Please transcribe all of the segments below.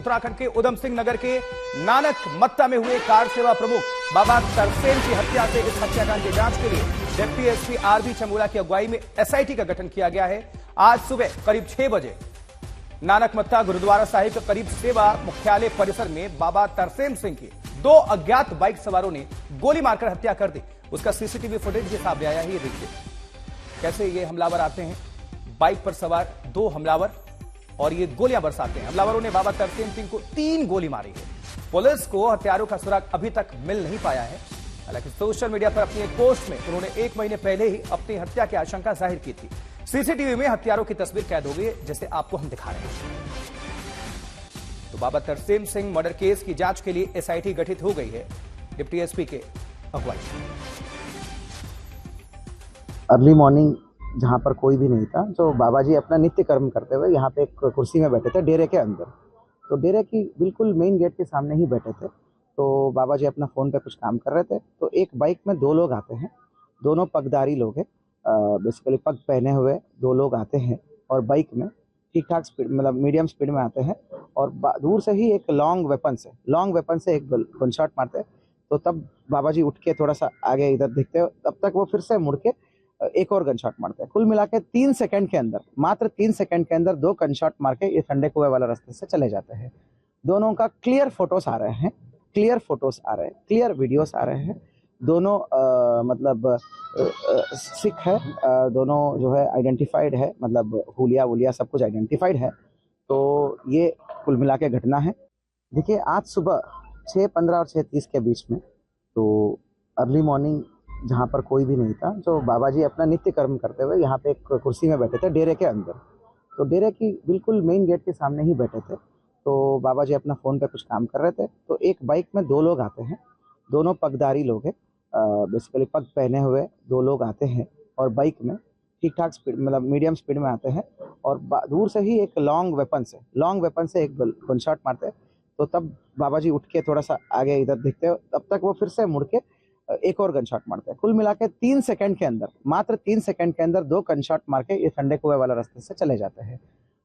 उत्तराखंड के उधम सिंह नगर के नानक मत्ता में हुए कार सेवा प्रमुख बाबा तरसेम की हत्या से इस हत्याकांड की जांच के लिए डिप्टी एसपी आरबी चमोला की अगुवाई में एसआईटी का गठन किया गया है। आज सुबह करीब 6 बजे नानक मत्ता गुरुद्वारा साहिब के करीब सेवा मुख्यालय परिसर में बाबा तरसेम सिंह की 2 अज्ञात बाइक सवारों ने गोली मारकर हत्या कर दी। उसका सीसीटीवी फुटेज भी सामने आया है। ये देखिए कैसे ये हमलावर आते हैं, बाइक पर सवार 2 हमलावर, और ये गोलियां बरसाते हैं। हमलावरों ने बाबा तरसेम सिंह को 3 गोली मारी है। पुलिस को हत्यारों का सुराग अभी तक मिल नहीं पाया है। हालांकि सोशल मीडिया पर अपनी एक पोस्ट में उन्होंने 1 महीने पहले ही अपनी हत्या की आशंका जाहिर की थी। सीसीटीवी में हत्यारों की तस्वीर कैद हो गई है, जैसे आपको हम दिखा रहे हैं। तो बाबा तरसेम सिंह मर्डर केस की जांच के लिए एसआईटी गठित हो गई है डिप्टी एसपी के अगुवाई। अर्ली मॉर्निंग जहाँ पर कोई भी नहीं था, तो बाबा जी अपना नित्य कर्म करते हुए यहाँ पे एक कुर्सी में बैठे थे डेरे के अंदर। तो डेरे की बिल्कुल मेन गेट के सामने ही बैठे थे। तो बाबा जी अपना फ़ोन पे कुछ काम कर रहे थे। तो एक बाइक में 2 लोग आते हैं, दोनों पगधारी लोग हैं, बेसिकली पग पहने हुए 2 लोग आते हैं और बाइक में ठीक ठाक स्पीड, मतलब मीडियम स्पीड में आते हैं और दूर से ही एक लॉन्ग वेपन से एक गन शॉट मारते हैं। तो तब बाबा जी उठ के थोड़ा सा आगे इधर दिखते हैं, तब तक वो फिर से मुड़ के एक और गन शॉट मारते हैं। कुल मिला के 3 सेकंड के अंदर, मात्र 3 सेकंड के अंदर 2 गन शॉट मार के ये ठंडे कुएं वाला रास्ते से चले जाते हैं। दोनों का क्लियर फोटोज आ रहे हैं, क्लियर वीडियोस आ रहे हैं। दोनों सिख है, दोनों जो है आइडेंटिफाइड है, मतलब हुलिया सब कुछ आइडेंटिफाइड है। तो ये कुल मिला के घटना है। देखिए आज सुबह 6:15 और 6:30 के बीच में, तो अर्ली मॉर्निंग जहाँ पर कोई भी नहीं था, तो बाबा जी अपना नित्य कर्म करते हुए यहाँ पे एक कुर्सी में बैठे थे डेरे के अंदर। तो डेरे की बिल्कुल मेन गेट के सामने ही बैठे थे। तो बाबा जी अपना फ़ोन पे कुछ काम कर रहे थे। तो एक बाइक में 2 लोग आते हैं, दोनों पगधारी लोग हैं, बेसिकली पग पहने हुए 2 लोग आते हैं और बाइक में ठीक ठाक स्पीड, मतलब मीडियम स्पीड में आते हैं और दूर से ही एक लॉन्ग वेपन से एक गन शॉट मारते हैं। तो तब बाबा जी उठ के थोड़ा सा आगे इधर दिखते हैं, तब तक वो फिर से मुड़ के एक और गन शॉट मारते हैं। कुल मिला के 3 सेकंड के अंदर, मात्र 3 सेकंड के अंदर 2 गन शॉट मार के ये ठंडे कुएं वाला रास्ते से चले जाते हैं।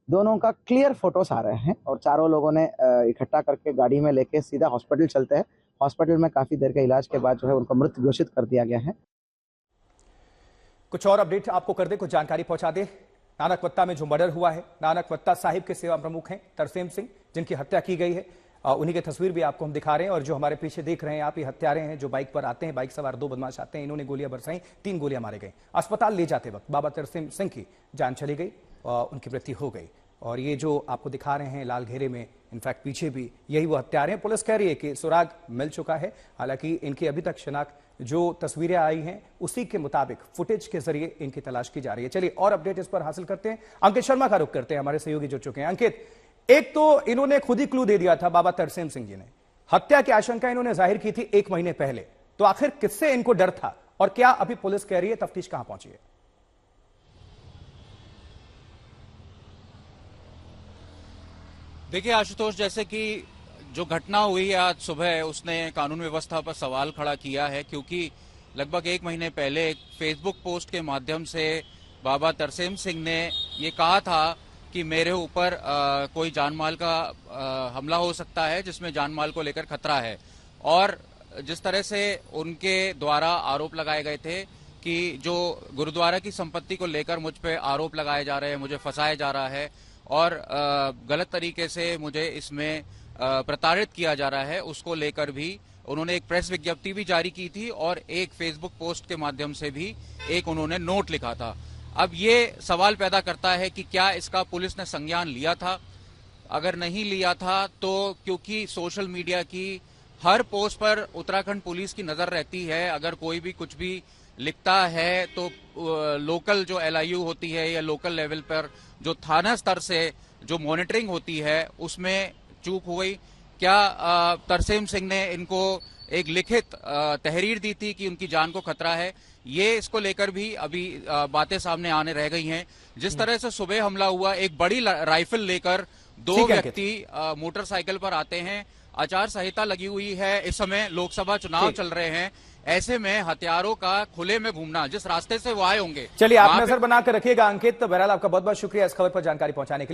दोनों का क्लियर फोटोज आ रहे हैं और चारों लोगों ने इकट्ठा करके गाड़ी में लेके सीधा हॉस्पिटल चलते हैं। हॉस्पिटल में काफी देर के इलाज के बाद जो है उनको मृत घोषित कर दिया गया है। कुछ और अपडेट आपको कर दे, कुछ जानकारी पहुंचा दे। नानक मत्ता में जो मर्डर हुआ है, नानक मत्ता साहिब के सेवा प्रमुख हैं तरसेम सिंह, जिनकी हत्या की गई है। उन्हीं की तस्वीर भी आपको हम दिखा रहे हैं। और जो हमारे पीछे देख रहे हैं आप, ये हत्यारे हैं जो बाइक पर आते हैं, बाइक सवार 2 बदमाश आते हैं, इन्होंने गोलियां बरसाई, 3 गोलियां मारे गए। अस्पताल ले जाते वक्त बाबा तरसेम सिंह की जान चली गई और उनकी मृत्यु हो गई। और ये जो आपको दिखा रहे हैं लाल घेरे में, इनफैक्ट पीछे भी यही वो हत्यारे हैं। पुलिस कह रही है कि सुराग मिल चुका है। हालांकि इनकी अभी तक शिनाख्त, जो तस्वीरें आई हैं उसी के मुताबिक फुटेज के जरिए इनकी तलाश की जा रही है। चलिए और अपडेट इस पर हासिल करते हैं। अंकित शर्मा का रुख करते हैं, हमारे सहयोगी जुड़ चुके हैं। अंकित, एक तो इन्होंने खुद ही क्लू दे दिया था, बाबा तरसेम सिंह जी ने हत्या की आशंका इन्होंने जाहिर की थी 1 महीने पहले। तो आखिर किससे इनको डर था और क्या अभी पुलिस कह रही है तफ्तीश कहां पहुंची है? देखिए आशुतोष, जैसे कि जो घटना हुई है आज सुबह, उसने कानून व्यवस्था पर सवाल खड़ा किया है, क्योंकि लगभग 1 महीने पहले एक फेसबुक पोस्ट के माध्यम से बाबा तरसेम सिंह ने ये कहा था कि मेरे ऊपर कोई जानमाल का हमला हो सकता है, जिसमें जानमाल को लेकर खतरा है। और जिस तरह से उनके द्वारा आरोप लगाए गए थे कि जो गुरुद्वारा की संपत्ति को लेकर मुझ पे आरोप लगाए जा रहे हैं, मुझे फंसाया जा रहा है और गलत तरीके से मुझे इसमें प्रताड़ित किया जा रहा है, उसको लेकर भी उन्होंने एक प्रेस विज्ञप्ति भी जारी की थी और एक फेसबुक पोस्ट के माध्यम से भी एक उन्होंने नोट लिखा था। अब ये सवाल पैदा करता है कि क्या इसका पुलिस ने संज्ञान लिया था? अगर नहीं लिया था तो क्योंकि सोशल मीडिया की हर पोस्ट पर उत्तराखंड पुलिस की नजर रहती है, अगर कोई भी कुछ भी लिखता है तो लोकल जो LIU होती है या लोकल लेवल पर जो थाना स्तर से जो मॉनिटरिंग होती है उसमें चूक हो गई। क्या तरसेम सिंह ने इनको एक लिखित तहरीर दी थी कि उनकी जान को खतरा है? ये इसको लेकर भी अभी बातें सामने आने रह गई हैं। जिस तरह से सुबह हमला हुआ, एक बड़ी राइफल लेकर 2 व्यक्ति मोटरसाइकिल पर आते हैं, आचार संहिता लगी हुई है, इस समय लोकसभा चुनाव चल रहे हैं, ऐसे में हथियारों का खुले में घूमना, जिस रास्ते से वो आए होंगे। चलिए आप नजर बनाकर रखिएगा अंकित। तो बहरहाल आपका बहुत बहुत शुक्रिया इस खबर पर जानकारी पहुंचाने के लिए।